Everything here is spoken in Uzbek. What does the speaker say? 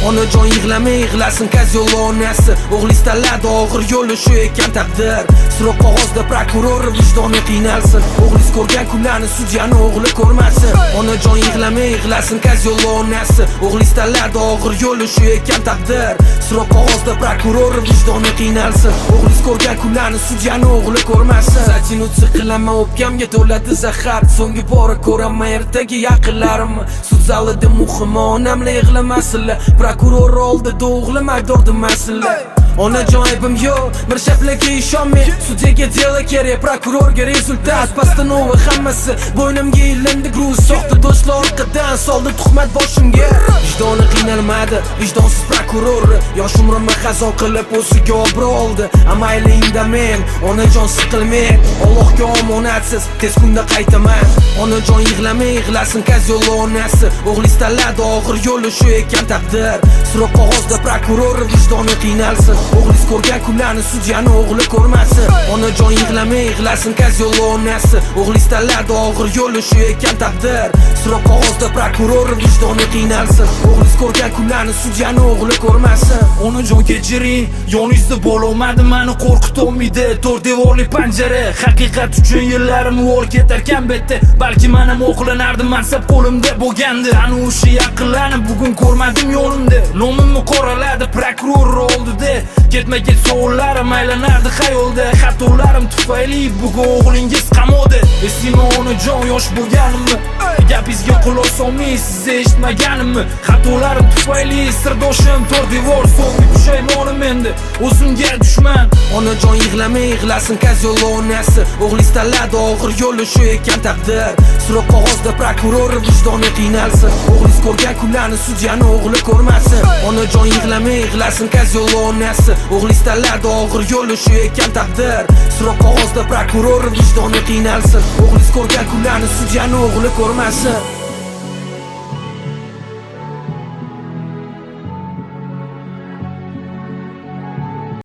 Onajon yig'lama yig'lasin Kozyol onasi. O'g'lingiz tanladi og'ir yo'li, shu ekan taqdir. Siroq qog'ozda prokuror vijdoni qiynalsin. O'g'lingiz ko'rgan kunlarni sudyani o'g'li ko'rmasin. Onajon yig'lama yig'lasin Kozyol onasi. O'g'lingiz tanladi og'ir yo'li, shu ekan taqdir. Siroq qog'ozda prokuror vijdoni qiynalsin. O'g'lingiz ko'rgan kunlarni sudyani o'g'li ko'rmasin. Satinutsi qilaman o'pkamga to'ladi zahar. So'nggi bora ko'raman ertaga yaqinlarimni. Sud zalida muhim onamla yig'lamasinlar. Prokuror oldida o'g'lim aybdor demasinlar. Onajon aybim yo'q, bir shaplarga ishonmay. Sudyaga delo kerak, prokurorga rezultat. Postanova hammasi bo'ynimga ilindi gruz. Soxta do'stlar orqadan soldi tuhmat boshimga. Vijdoni qiynalmadi, vijdonsiz prokuror. Yosh umrimni xazon qilib o'ziga obro' oldi. Amayli indamen, onajon siqilmang. Allohga omonatsiz, tez kunda qaytaman. Onajon yig'lama yig'lasin Kozyol onasi. O'g'lingiz tanladi og'ir yo'li, shu ekan taqdir. Siroq qog'ozda prokuror vijdoni qiynalsin. O'g'lingiz ko'rgan kunlarni sudyani o'g'li ko'rmasin. Onajon yig'lama yig'lasin Kozyol onasi. O'g'lingiz tanladi og'ir yo'li, shu ekan taqdir. Siroq qog'ozda prokuror vijdoni qiynalsin. O'g'lingiz ko'rgan kunlarni sudyani o'g'li ko'rmasin. Onajon kechiring, yoningizda bo'lolmadi, meni qo'rqitolmaydi to'rt devorli panjara. Haqiqat uchun yillarim yo'l ketarkan betda. Balki men ham o'qlanardim, mansab qo'limda bo'lgandi. Ana o'sha yaqinlarni bugun ko'rmadim yo'limda. Nomimni qoraladi prokuror oldida. Ketma-ket savollarim aylanardi xayolda. Xatolarim tufayli bugun o'g'lingiz qamoqda. Esima onajon yosh bo'lganimni, gapingizga quloq solmay siz eshitmaganimni. Xatolarim tufayli sirdoshim to'rt devor, so'nggi pushaymonim endi o'zimga dushman. Onajon yig'lama yig'lasin Kozyol onasi. O'g'lingiz tanladi og'ir yo'li, shu ekan taqdir. Siroq qog'ozda prokuror vijdoni qiynalsin. O'g'lingiz ko'rgan kunlarni sudyani o'g'li ko'rmasin. Onajon yig'lama yig'lasin Kozyol onasi. O'g'lingiz tanladi og'ir yo'li, shu ekan taqdir. Siroq qog'ozda prokuror vijdoni qiynalsin. O'g'lingiz ko'rgan kunlarni sudyani o'g'li ko'rmasin.